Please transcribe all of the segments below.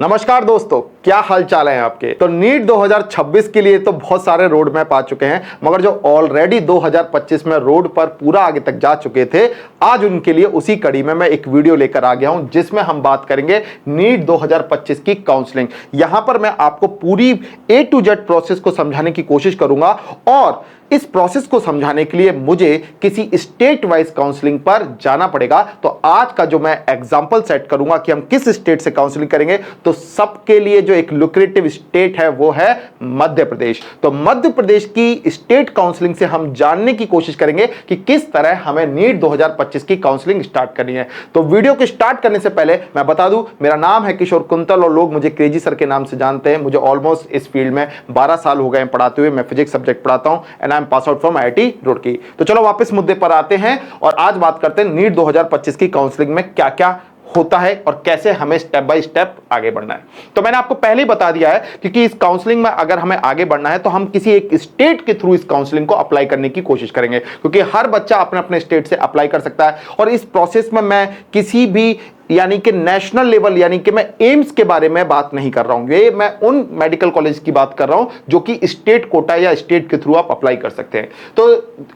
नमस्कार दोस्तों, क्या हाल चाल है आपके। तो नीट 2026 के लिए तो बहुत सारे रोड मैप आ चुके हैं, मगर जो ऑलरेडी 2025 में रोड पर पूरा आगे तक जा चुके थे, आज उनके लिए उसी कड़ी में मैं एक वीडियो लेकर आ गया हूं जिसमें हम बात करेंगे नीट 2025 की काउंसलिंग। यहां पर मैं आपको पूरी A to Z प्रोसेस को समझाने की कोशिश करूंगा और इस प्रोसेस को समझाने के लिए मुझे किसी स्टेट वाइज काउंसलिंग पर जाना पड़ेगा। तो आज का जो मैं एग्जांपल सेट करूंगा कि हम किस स्टेट से काउंसलिंग करेंगे, तो सबके लिए जो एक लुक्रेटिव स्टेट है वो है मध्य प्रदेश। तो मध्य प्रदेश की स्टेट काउंसलिंग से हम जानने की कोशिश करेंगे कि किस तरह हमें नीट 2025 की काउंसलिंग स्टार्ट करनी है। तो वीडियो को स्टार्ट करने से पहले मैं बता दूं, मेरा नाम है किशोर कुंतल और लोग मुझे क्रेजी सर के नाम से जानते हैं। मुझे ऑलमोस्ट इस फील्ड में 12 साल हो गए पढ़ाते हुए। मैं फिजिक्स सब्जेक्ट पढ़ाता हूं and pass out from IIT Roorkee. तो चलो वापस मुद्दे पर आते हैं और आज बात करते हैं नीट 2025 की काउंसलिंग में क्या क्या होता है और कैसे हमें स्टेप बाय स्टेप आगे बढ़ना है। तो मैंने आपको पहले ही बता दिया है क्योंकि इस काउंसलिंग में अगर हमें आगे बढ़ना है तो हम किसी एक स्टेट के थ्रू इस काउंसलिंग को अप्लाई करने की कोशिश करेंगे, क्योंकि हर बच्चा अपने अपने स्टेट से अप्लाई कर सकता है। और इस प्रोसेस में मैं किसी भी यानी कि नेशनल लेवल यानी कि मैं एम्स के बारे में बात नहीं कर रहा हूं, ये मैं उन मेडिकल कॉलेज की बात कर रहा हूं जो कि स्टेट कोटा या स्टेट के थ्रू आप अप्लाई कर सकते हैं। तो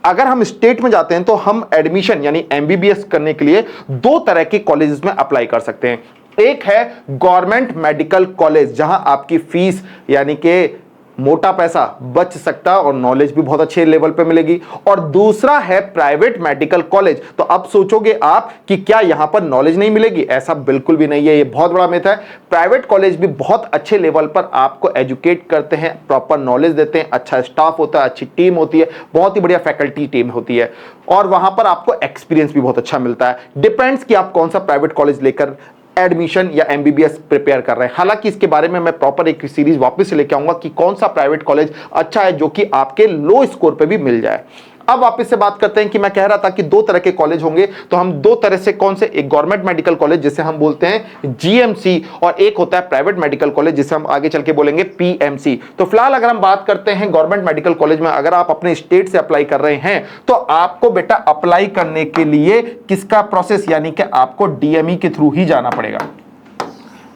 अगर हम स्टेट में जाते हैं तो हम एडमिशन यानी MBBS करने के लिए दो तरह के कॉलेजेस में अप्लाई कर सकते हैं। एक है गवर्नमेंट मेडिकल कॉलेज, जहां आपकी फीस यानी कि मोटा पैसा बच सकता और नॉलेज भी बहुत अच्छे लेवल पे मिलेगी। और दूसरा है प्राइवेट मेडिकल कॉलेज। तो अब सोचोगे आप कि क्या यहां पर नॉलेज नहीं मिलेगी? ऐसा बिल्कुल भी नहीं है, ये बहुत बड़ा मिथ है। प्राइवेट कॉलेज भी बहुत अच्छे लेवल पर आपको एजुकेट करते हैं, प्रॉपर नॉलेज देते हैं, अच्छा स्टाफ होता है, अच्छी टीम होती है, बहुत ही बढ़िया फैकल्टी टीम होती है और वहां पर आपको एक्सपीरियंस भी बहुत अच्छा मिलता है। डिपेंड्स कि आप कौन सा प्राइवेट कॉलेज लेकर एडमिशन या MBBS प्रिपेयर कर रहे हैं। हालांकि इसके बारे में मैं प्रॉपर एक सीरीज वापस से लेके आऊंगा कि कौन सा प्राइवेट कॉलेज अच्छा है जो कि आपके लो स्कोर पे भी मिल जाए। अब वापस से बात करते हैं कि मैं कह रहा था कि दो तरह के कॉलेज होंगे, तो हम दो तरह से कौन से, एक गवर्नमेंट मेडिकल कॉलेज जिसे हम बोलते हैं GMC और एक होता है प्राइवेट मेडिकल कॉलेज जिसे हम आगे चल के बोलेंगे PMC। तो फिलहाल अगर हम बात करते हैं गवर्नमेंट मेडिकल कॉलेज में, अगर आप अपने स्टेट से अप्लाई कर रहे हैं तो आपको बेटा अप्लाई करने के लिए किसका प्रोसेस यानी कि आपको DME के थ्रू ही जाना पड़ेगा।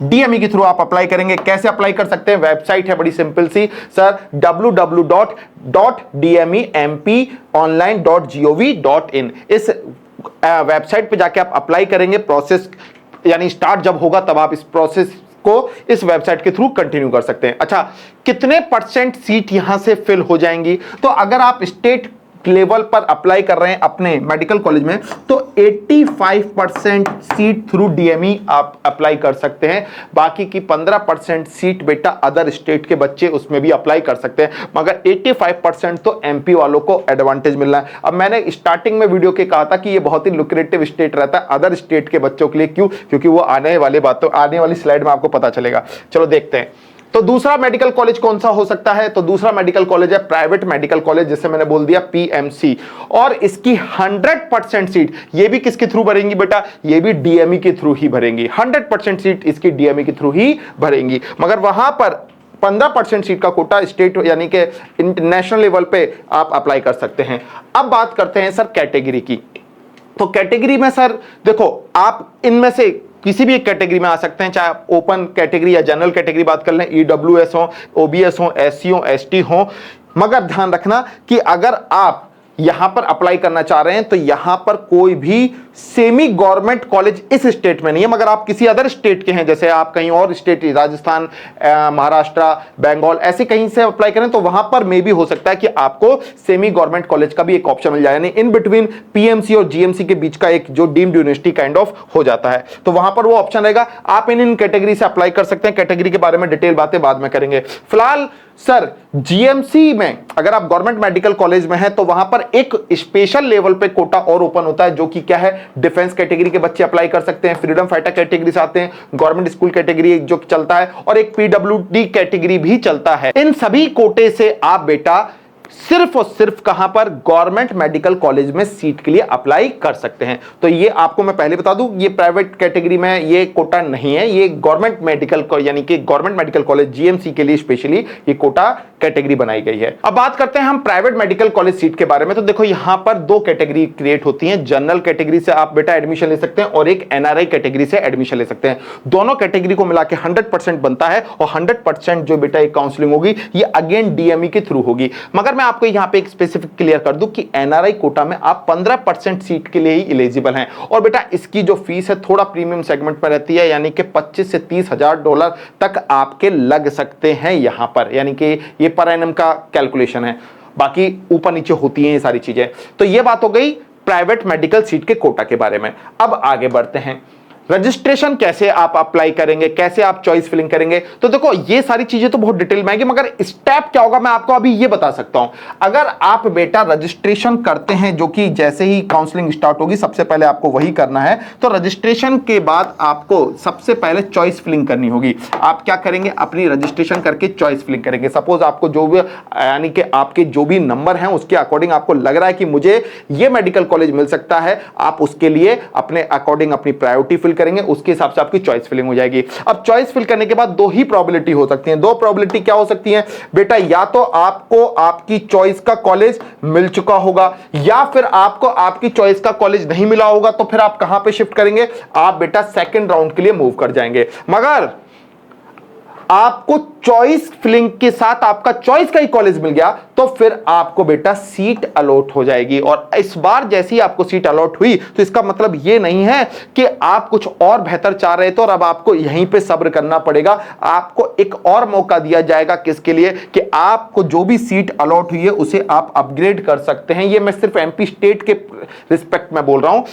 DME के थ्रू आप अप्लाई करेंगे। कैसे अप्लाई कर सकते हैं? वेबसाइट है बड़ी सिंपल सी सर, www.dmempionline.gov.in। इस वेबसाइट पे जाके आप अप्लाई करेंगे। प्रोसेस यानी स्टार्ट जब होगा तब आप इस प्रोसेस को इस वेबसाइट के थ्रू कंटिन्यू कर सकते हैं। अच्छा, कितने % सीट यहां से फिल हो जाएंगी? तो अगर आप स्टेट लेवल पर अप्लाई कर रहे हैं अपने मेडिकल कॉलेज में तो 85% सीट थ्रू DME आप अप्लाई कर सकते हैं। बाकी की 15% सीट बेटा अदर स्टेट के बच्चे उसमें भी अप्लाई कर सकते हैं, मगर 85% तो MP वालों को एडवांटेज मिल रहा है। अब मैंने स्टार्टिंग में वीडियो के कहा था कि ये बहुत ही लुक्रेटिव स्टेट रहता है अदर स्टेट के बच्चों के लिए। क्यों? क्योंकि वो आने वाली स्लाइड में आपको पता चलेगा। चलो देखते हैं। तो दूसरा मेडिकल कॉलेज कौन सा हो सकता है? तो दूसरा मेडिकल कॉलेज है प्राइवेट मेडिकल कॉलेज, जिसे मैंने बोल दिया PMC। और इसकी 100% सीट ये भी किसके थ्रू भरेंगी बेटा? ये भी DME के थ्रू ही भरेंगी। 100% सीट इसकी DME के थ्रू ही भरेंगी, मगर वहां पर 15% सीट का कोटा स्टेट यानी कि नेशनल लेवल पे आप अप्लाई कर सकते हैं। अब बात करते हैं सर कैटेगरी की। तो कैटेगरी में सर देखो, आप इनमें से किसी भी एक कैटेगरी में आ सकते हैं, चाहे आप ओपन कैटेगरी या जनरल कैटेगरी बात कर लें, EWS हो, OBS हो, SC हो, ST हो। मगर ध्यान रखना कि अगर आप यहां पर अप्लाई करना चाह रहे हैं तो यहां पर कोई भी सेमी गवर्नमेंट कॉलेज इस स्टेट में नहीं है, मगर आप किसी अदर स्टेट के हैं, जैसे आप कहीं और स्टेट, राजस्थान, महाराष्ट्र, बंगाल, ऐसे कहीं से अप्लाई करें तो वहां पर मे भी हो सकता है कि आपको सेमी गवर्नमेंट कॉलेज का भी एक ऑप्शन मिल जाए, यानी इन बिटवीन PMC और GMC के बीच का एक जो डीम्ड यूनिवर्सिटी काइंड ऑफ हो जाता है, तो वहां पर वो ऑप्शन रहेगा। आप इन कैटेगरी से अप्लाई कर सकते हैं। कैटेगरी के बारे में डिटेल बातें बाद में करेंगे। फिलहाल सर GMC में अगर आप गवर्नमेंट मेडिकल कॉलेज में हैं तो वहां पर एक स्पेशल लेवल पे कोटा और ओपन होता है, जो कि क्या है, डिफेंस कैटेगरी के बच्चे अप्लाई कर सकते हैं, फ्रीडम फाइटर कैटेगरी से आते हैं, गवर्नमेंट स्कूल कैटेगरी जो चलता है और एक PWD कैटेगरी भी चलता है। इन सभी कोटे से आप बेटा सिर्फ और सिर्फ कहां पर, गवर्नमेंट मेडिकल कॉलेज में सीट के लिए अप्लाई कर सकते हैं। तो ये आपको मैं पहले बता दूं, ये प्राइवेट कैटेगरी में ये कोटा नहीं है, ये गवर्नमेंट मेडिकल यानी कि गवर्नमेंट मेडिकल कॉलेज जीएमसी के लिए स्पेशली ये कोटा कैटेगरी बनाई गई है। अब बात करते हैं हम प्राइवेट मेडिकल कॉलेज सीट के बारे में। तो देखो यहां पर दो कैटेगरी क्रिएट होती हैं, जनरल कैटेगरी से आप बेटा एडमिशन ले सकते हैं और एक एनआरआई कैटेगरी से एडमिशन ले सकते हैं। दोनों कैटेगरी को मिला के 100% बनता है और 100% जो बेटा एक काउंसलिंग होगी ये अगेन डीएमई के थ्रू होगी। मगर मैं आपको यहां पे एक स्पेसिफिक क्लियर कर दूं कि एनआरआई कोटा में आप 15% सीट के लिए ही एलिजिबल हैं और बेटा इसकी जो फीस है थोड़ा प्रीमियम सेगमेंट पर रहती है, यानी कि 25 से 30 हजार डॉलर तक आपके लग सकते हैं यहां पर, यानी कि ये पर एनम का कैलकुलेशन है, बाकी ऊपर नीचे होती हैं ये सारी चीजें। तो ये बात हो गई प्राइवेट मेडिकल सीट के कोटा के बारे में। अब आगे बढ़ते हैं, रजिस्ट्रेशन कैसे आप अप्लाई करेंगे, कैसे आप चॉइस फिलिंग करेंगे। तो देखो ये सारी चीजें तो बहुत डिटेल में आएंगी, मगर स्टेप क्या होगा मैं आपको अभी ये बता सकता हूं। अगर आप बेटा रजिस्ट्रेशन करते हैं, जो कि जैसे ही काउंसलिंग स्टार्ट होगी सबसे पहले आपको वही करना है, तो रजिस्ट्रेशन के बाद आपको सबसे पहले चॉइस फिलिंग करनी होगी। आप क्या करेंगे, अपनी रजिस्ट्रेशन करके चॉइस फिलिंग करेंगे। सपोज आपको जो भी यानी कि आपके जो भी नंबर हैं उसके अकॉर्डिंग आपको लग रहा है कि मुझे ये मेडिकल कॉलेज मिल सकता है, आप उसके लिए अपने अकॉर्डिंग अपनी प्रायोरिटी फिल करेंगे, उसके हिसाब से आपकी चॉइस फिलिंग हो जाएगी। अब चॉइस फिल करने के बाद दो ही प्रोबेबिलिटी हो सकती हैं। दो प्रोबेबिलिटी क्या हो सकती हैं बेटा, या तो आपको आपकी चॉइस का कॉलेज मिल चुका होगा या फिर आपको आपकी चॉइस का कॉलेज नहीं मिला होगा, तो फिर आप कहां पे शिफ्ट करेंगे, आप बेटा सेकंड राउंड के लिए मूव कर जाएंगे। मगर आपको चॉइस फिलिंग के साथ आपका चॉइस का ही कॉलेज मिल गया तो फिर आपको बेटा सीट अलॉट हो जाएगी। और इस बार जैसी ही आपको सीट अलॉट हुई तो इसका मतलब यह नहीं है कि आप कुछ और बेहतर चाह रहे थे और अब आपको यहीं पे सब्र करना पड़ेगा। आपको एक और मौका दिया जाएगा, किसके लिए, कि आपको जो भी सीट अलॉट हुई है उसे आप अपग्रेड कर सकते हैं। ये मैं सिर्फ एमपी स्टेट के रिस्पेक्ट में बोल रहा हूं।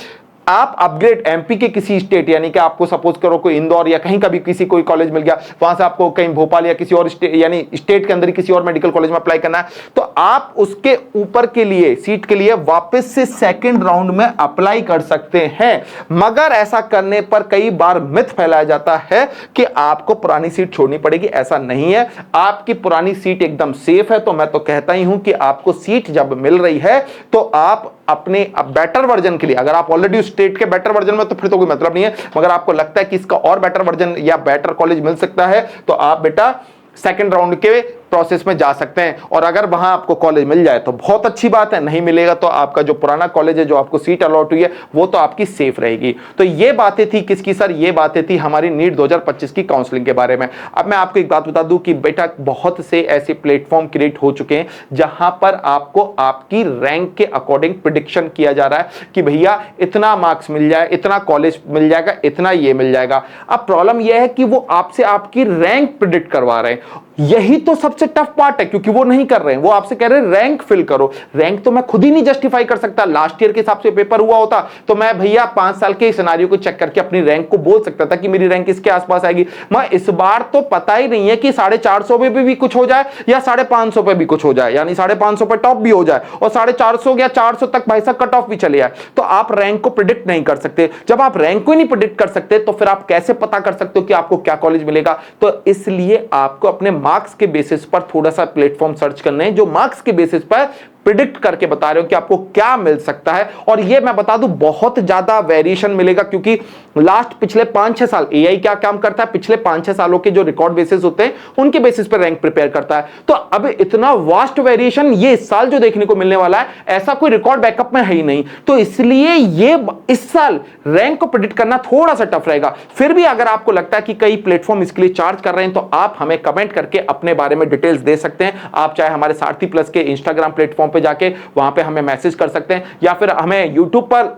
आप अपग्रेड एमपी के किसी स्टेट, यानी कि आपको सपोज करो कोई इंदौर या कहीं का भी किसी कोई कॉलेज मिल गया, वहां से आपको कहीं भोपाल या किसी और स्टेट यानी स्टेट के अंदर ही किसी और मेडिकल कॉलेज में अप्लाई करना है, तो आप उसके ऊपर के लिए सीट के लिए वापस से सेकंड राउंड में अप्लाई कर सकते हैं। मगर ऐसा करने पर कई बार मिथ फैलाया जाता है कि आपको पुरानी सीट छोड़नी पड़ेगी। ऐसा नहीं है, आपकी पुरानी सीट एकदम सेफ है। तो मैं तो कहता ही हूं कि आपको सीट जब मिल रही है तो आप अपने बेटर वर्जन के लिए, अगर आप ऑलरेडी स्टेट के बेटर वर्जन में तो फिर तो कोई मतलब नहीं है, मगर आपको लगता है कि इसका और बेटर वर्जन या बेटर कॉलेज मिल सकता है तो आप बेटा सेकंड राउंड के प्रोसेस में जा सकते हैं। और अगर वहां आपको कॉलेज मिल जाए तो बहुत अच्छी बात है, नहीं मिलेगा तो आपका जो पुराना कॉलेज है, जो आपको सीट अलॉट हुई है, वो तो आपकी सेफ रहेगी। तो ये बातें थी किसकी सर, ये बातें थी हमारी नीट 2025 की काउंसलिंग के बारे में। अब मैं आपको एक बात बता दूं कि बेटा बहुत से ऐसे प्लेटफॉर्म क्रिएट हो चुके हैं जहां पर आपको आपकी रैंक के अकॉर्डिंग प्रिडिक्शन किया जा रहा है कि भैया इतना मार्क्स मिल जाए, इतना कॉलेज मिल जाएगा, इतना ये मिल जाएगा। अब प्रॉब्लम यह है कि वो आपसे आपकी रैंक प्रिडिक्ट करवा रहे हैं। यही तो सबसे टफ पार्ट है, क्योंकि वो नहीं कर रहे हैं, वो आपसे कह रहे हैं रैंक फिल करो। रैंक तो मैं खुद ही नहीं जस्टिफाई कर सकता। लास्ट ईयर के हिसाब से पेपर हुआ होता तो मैं भैया 5 साल के सिनेरियो को चेक करके अपनी रैंक को बोल सकता था कि मेरी रैंक इसके आसपास आएगी। मैं इस बार तो पता ही नहीं है कि 450 पे भी कुछ हो जाए या 550 पे भी कुछ हो जाए, यानी 550 पे टॉप भी हो जाए और 450 या 400 तक भाई साहब कट ऑफ भी चले जाए। तो आप रैंक को प्रिडिक्ट नहीं कर सकते। जब आप रैंक को ही नहीं प्रिडिक्ट कर सकते तो फिर आप कैसे पता कर सकते हो कि आपको क्या कॉलेज मिलेगा। तो इसलिए आपको अपने मार्क्स के बेसिस पर थोड़ा सा प्लेटफॉर्म सर्च करने हैं जो मार्क्स के बेसिस पर प्रिडिक्ट करके बता रहे हो कि आपको क्या मिल सकता है। और ये मैं बता दूं बहुत ज्यादा वेरिएशन मिलेगा, क्योंकि लास्ट पिछले 5-6 साल एआई क्या काम करता है, पिछले 5-6 सालों के जो रिकॉर्ड बेसिस होते हैं उनके बेसिस पर रैंक प्रिपेयर करता है। तो अब इतना वास्ट वेरिएशन ये इस साल जो देखने को मिलने वाला है, ऐसा कोई रिकॉर्ड बैकअप में है ही नहीं। तो इसलिए ये इस साल रैंक को प्रिडिक्ट करना थोड़ा सा टफ रहेगा। फिर भी अगर आपको लगता है कि कई प्लेटफॉर्म इसके लिए चार्ज कर रहे हैं तो आप हमें कमेंट करके अपने बारे में डिटेल्स दे सकते हैं। आप चाहे हमारे सारथी प्लस के इंस्टाग्राम प्लेटफॉर्म पे जाके वहां पे हमें मैसेज कर सकते हैं या फिर हमें यूट्यूब पर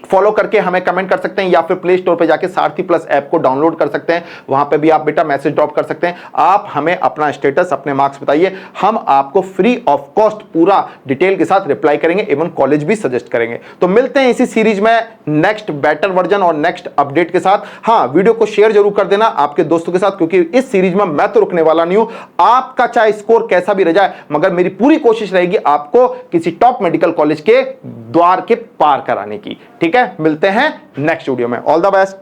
फॉलो करके हमें कमेंट कर सकते हैं या फिर प्ले स्टोर पे जाके सारथी प्लस ऐप को डाउनलोड कर सकते हैं। वहां पे भी आप बेटा मैसेज ड्रॉप कर सकते हैं। आप हमें अपना स्टेटस, अपने मार्क्स बताइए, हम आपको फ्री ऑफ कॉस्ट पूरा डिटेल के साथ रिप्लाई करेंगे, एवं कॉलेज भी सजेस्ट करेंगे। तो मिलते हैं इसी सीरीज में नेक्स्ट बेटर वर्जन और नेक्स्ट अपडेट के साथ। हाँ, वीडियो को शेयर जरूर कर देना आपके दोस्तों के साथ, क्योंकि इस सीरीज में मैं तो रुकने वाला नहीं हूं। आपका चाहे स्कोर कैसा भी रह जाए, मगर मेरी पूरी कोशिश रहेगी आपको किसी टॉप मेडिकल कॉलेज के द्वार के पार कराने की। ठीक है, मिलते हैं नेक्स्ट वीडियो में। All the best.